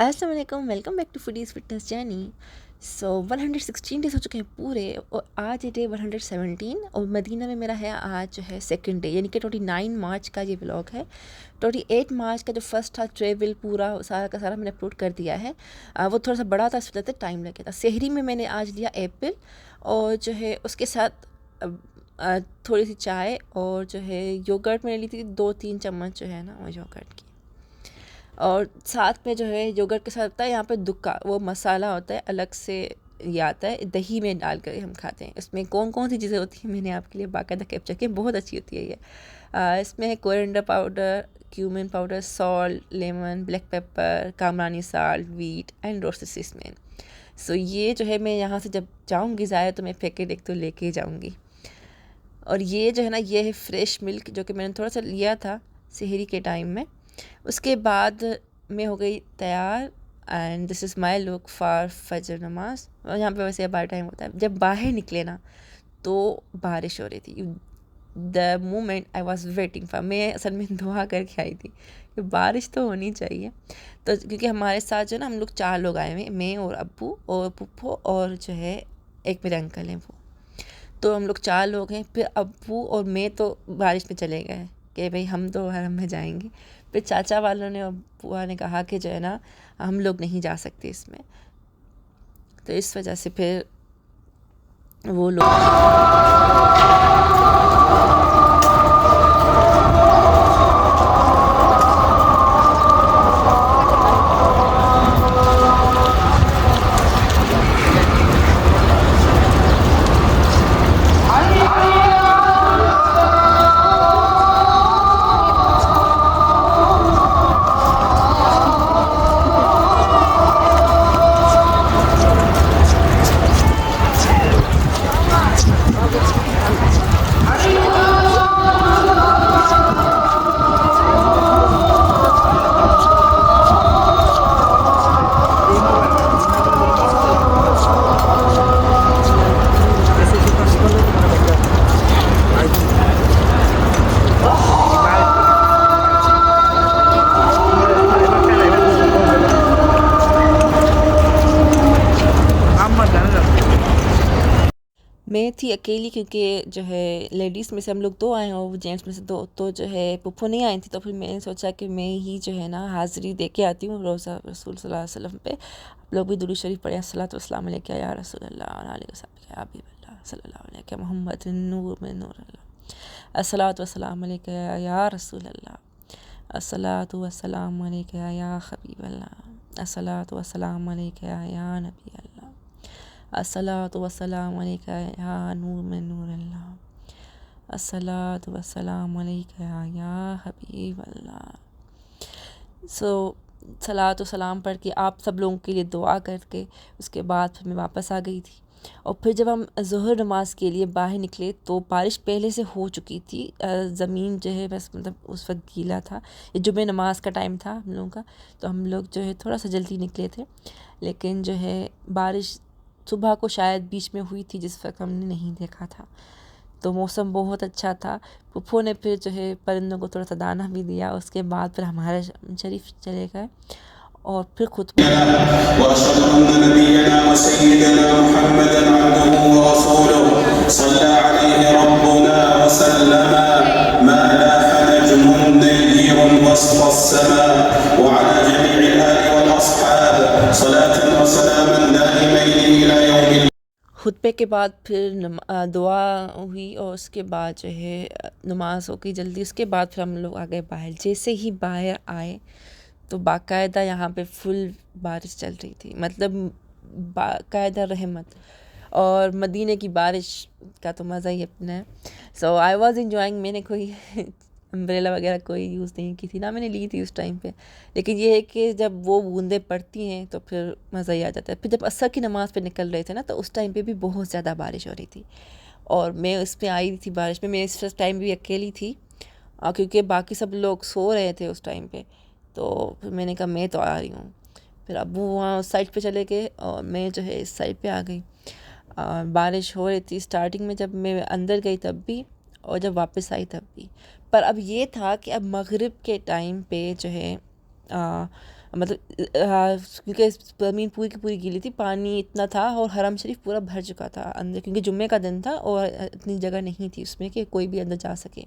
अस्सलाम वालेकुम, welcome back to foodies fitness journey. 116 days हो चुके हैं पूरे और आज है डे 117 और मदीना में मेरा है आज जो है सेकंड डे, यानी कि 29 मार्च का ये व्लॉग है। 28 मार्च का जो फर्स्ट था ट्रेवल पूरा सारा का सारा मैंने अपलोड कर दिया है। वो थोड़ा सा बड़ा था, इस वजह से टाइम लगे था। सहरी में मैंने आज लिया एप्पल और जो है उसके साथ थोड़ी सी चाय और जो है योगर्ट मैंने ली थी 2-3 चम्मच जो है ना वो योगर्ट की। और साथ में जो है योगर्ट के साथ होता है यहाँ पे दुक्का, वो मसाला होता है अलग से, ये आता है दही में डाल कर हम खाते हैं। इसमें कौन कौन सी चीज़ें होती हैं मैंने आपके लिए बाकायदा कैप्चर की, बहुत अच्छी होती है ये। इसमें है coriander powder, cumin powder, salt, lemon, black pepper, कामरानी salt, wheat and roasted sesame. So ये जो है मैं यहाँ से जब जाऊँगी ज़ाहिर तो मैं पैकेट एक तो लेके ही जाऊँगी। और ये जो है ना ये है फ्रेश मिल्क जो कि मैंने थोड़ा सा लिया था सहरी के टाइम में। उसके बाद मैं हो गई तैयार and this is my look for फजर नमाज। और यहाँ पे वैसे बार टाइम होता है। जब बाहर निकले ना तो बारिश हो रही थी। The moment I was waiting for, मैं असल में दुआ करके आई थी कि बारिश तो होनी चाहिए। तो क्योंकि हमारे साथ जो है ना हम लोग 4 लोग आए हुए, मैं और अब्बू और पुप्पो और जो है एक मेरे अंकल हैं वो। तो हम लोग 4 लोग हैं। फिर अब्बू और मैं तो बारिश में चले गए कि भाई हम तो हरम में जाएंगे। फिर चाचा वालों ने और बुआ ने कहा कि जो है ना हम लोग नहीं जा सकते इसमें, तो इस वजह से फिर वो लोग मैं थी अकेली क्योंकि जो है लेडीज़ में से हम लोग 2 आए हैं और जेंट्स में से 2, तो जो है पुप्पो नहीं आई थी। तो फिर मैंने सोचा कि मैं ही जो है ना हाज़िरी दे के आती हूँ रोज़ा रसूल सल्लल्लाहु अलैहि वसल्लम पे। आप लोग भी दुरूद शरीफ पढ़ें, अस्सलातु वस्सलाम अलैका या रसूल अल्लाह या हबीबल्लाह सल्लल्लाहु अलैहि मोहम्मद नूर में नूर अल्लाह, अस्सलातु वस्सलाम अलैका या रसूल अल्लाह, अस्सलातु वस्सलाम अलैका या हबीबल्लाह, अस्सलातु वस्सलाम अलैका या नबी अल्लाह, अस्सलातु वस्सलाम अलैका या नूर में नूर अल्लाह, अस्सलातु वस्सलाम अलैका या हबीब अल्लाह। सलात व सलाम पढ़ के आप सब लोगों के लिए दुआ करके उसके बाद फिर मैं वापस आ गई थी। और फिर जब हम ज़ोहर नमाज के लिए बाहर निकले तो बारिश पहले से हो चुकी थी। ज़मीन जो है बस मतलब उस वक्त गीला था। ये जुमे नमाज का टाइम था हम लोगों का, तो हम लोग जो है थोड़ा सा जल्दी निकले थे। लेकिन जो है बारिश सुबह को शायद बीच में हुई थी जिस वक्त हमने नहीं देखा था। तो मौसम बहुत अच्छा था। पुप्पो ने फिर जो है परिंदों को थोड़ा सा दाना भी दिया। उसके बाद फिर हमारे शरीफ चले गए और फिर खुद खुतबे के बाद फिर दुआ हुई और उसके बाद जो है नमाज हो गई जल्दी। उसके बाद फिर हम लोग आ गए बाहर। जैसे ही बाहर आए तो बाकायदा यहाँ पे फुल बारिश चल रही थी, मतलब बाकायदा रहमत। और मदीने की बारिश का तो मज़ा ही अपना है। सो आई वॉज इंजॉइंग। मैंने कोई अम्ब्रेला वगैरह कोई यूज़ नहीं की थी ना, मैंने ली थी उस टाइम पे। लेकिन ये है कि जब वो बूंदें पड़ती हैं तो फिर मज़ा ही आ जाता है। फिर जब असर की नमाज़ पे निकल रहे थे ना तो उस टाइम पे भी बहुत ज़्यादा बारिश हो रही थी और मैं उस पर आई थी बारिश में। मैं इस टाइम भी अकेली थी क्योंकि बाकी सब लोग सो रहे थे उस टाइम पे। तो फिर मैंने कहा मैं तो आ रही हूँ। फिर अब्बू वहाँ उस साइड पे चले गए और मैं जो है इस साइड पे आ गई। बारिश हो रही थी स्टार्टिंग में जब मैं अंदर गई तब भी, और जब वापस आई तब भी। पर अब ये था कि अब मगरिब के टाइम पे जो है मतलब क्योंकि ज़मीन पूरी की पूरी गीली थी, पानी इतना था और हरम शरीफ पूरा भर चुका था अंदर, क्योंकि जुम्मे का दिन था और इतनी जगह नहीं थी उसमें कि कोई भी अंदर जा सके।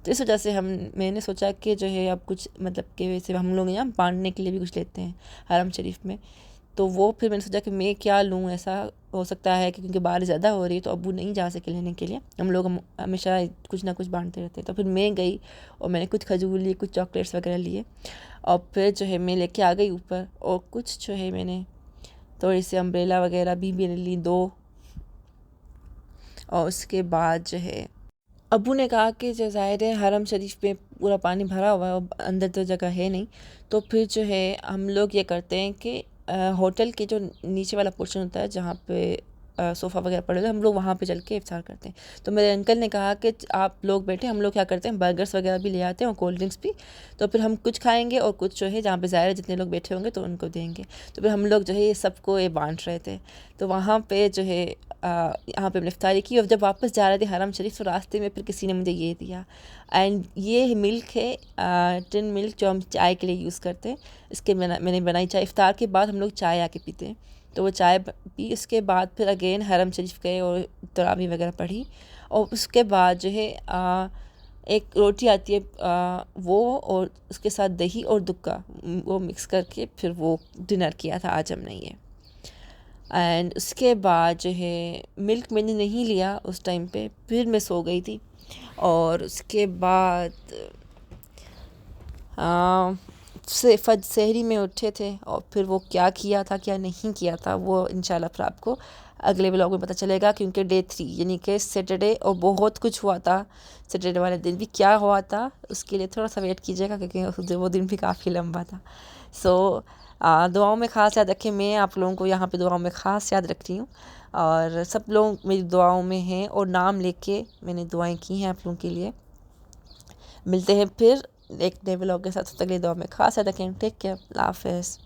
तो इस वजह से मैंने सोचा कि जो है अब कुछ मतलब कि वैसे हम लोग यहाँ बांटने के लिए भी कुछ लेते हैं हरम शरीफ में। तो वो फिर मैंने सोचा कि मैं क्या लूँ, ऐसा हो सकता है कि क्योंकि बारिश ज़्यादा हो रही है तो अब्बू नहीं जा सके लेने के लिए, हम लोग हमेशा कुछ ना कुछ बांटते रहते हैं। तो फिर मैं गई और मैंने कुछ खजूर लिए, कुछ चॉकलेट्स वगैरह लिए और फिर जो है मैं लेके आ गई ऊपर। और कुछ जो है मैंने थोड़ी सी अम्ब्रेला वगैरह भी ले ली 2। और उसके बाद जो है अब्बू ने कहा कि जो ज़ाहिर है हरम शरीफ पे पूरा पानी भरा हुआ है और अंदर तो जगह है नहीं, तो फिर जो है हम लोग ये करते हैं कि होटल के जो नीचे वाला पोर्शन होता है जहाँ पे सोफ़ा वगैरह पड़े हुए हम लोग वहाँ पे चल के इफ्तार करते हैं। तो मेरे अंकल ने कहा कि आप लोग बैठे, हम लोग क्या करते हैं बर्गर्स वगैरह भी ले आते हैं और कोल्ड ड्रिंक्स भी। तो फिर हम कुछ खाएंगे और कुछ जो है जहाँ पे ज़ाहिर है जितने लोग बैठे होंगे तो उनको देंगे। तो फिर हम लोग जो है ये सबको ये बांट रहे थे। तो वहाँ पे जो है यहाँ पे हमने इफ्तारी की और जब वापस जा रहे थे हरम शरीफ तो रास्ते में फिर किसी ने मुझे ये दिया। एंड ये मिल्क है टिन मिल्क जो हम चाय के लिए यूज़ करते हैं। इसके मैंने बनाई चाय, इफ्तार के बाद हम लोग चाय आके पीते हैं। तो वो चाय पी, उसके बाद फिर अगेन हरम शरीफ गए और तरावी वगैरह पढ़ी। और उसके बाद जो है एक रोटी आती है वो, और उसके साथ दही और दुक्का वो मिक्स करके फिर वो डिनर किया था आज हमने ये। एंड उसके बाद जो है मिल्क मैंने नहीं लिया उस टाइम पे, फिर मैं सो गई थी। और उसके बाद सहरी में उठे थे और फिर वो क्या किया था क्या नहीं किया था वो इंशाल्लाह फिर आपको अगले व्लॉग में पता चलेगा, क्योंकि डे 3 यानी कि सैटरडे और बहुत कुछ हुआ था। सैटरडे वाले दिन भी क्या हुआ था उसके लिए थोड़ा सा वेट कीजिएगा, क्योंकि वो दिन भी काफ़ी लंबा था। सो दुआओं में ख़ास याद रखें, मैं आप लोगों को यहाँ पे दुआओं में ख़ास याद रख रही हूँ और सब लोग मेरी दुआओं में हैं और नाम लेके मैंने दुआएं की हैं आप लोगों के लिए। मिलते हैं फिर एक नए व्लॉग के साथ, तक के लिए दुआ में ख़ास याद रखें। टेक केयर, अल्लाह हाफ़िज़।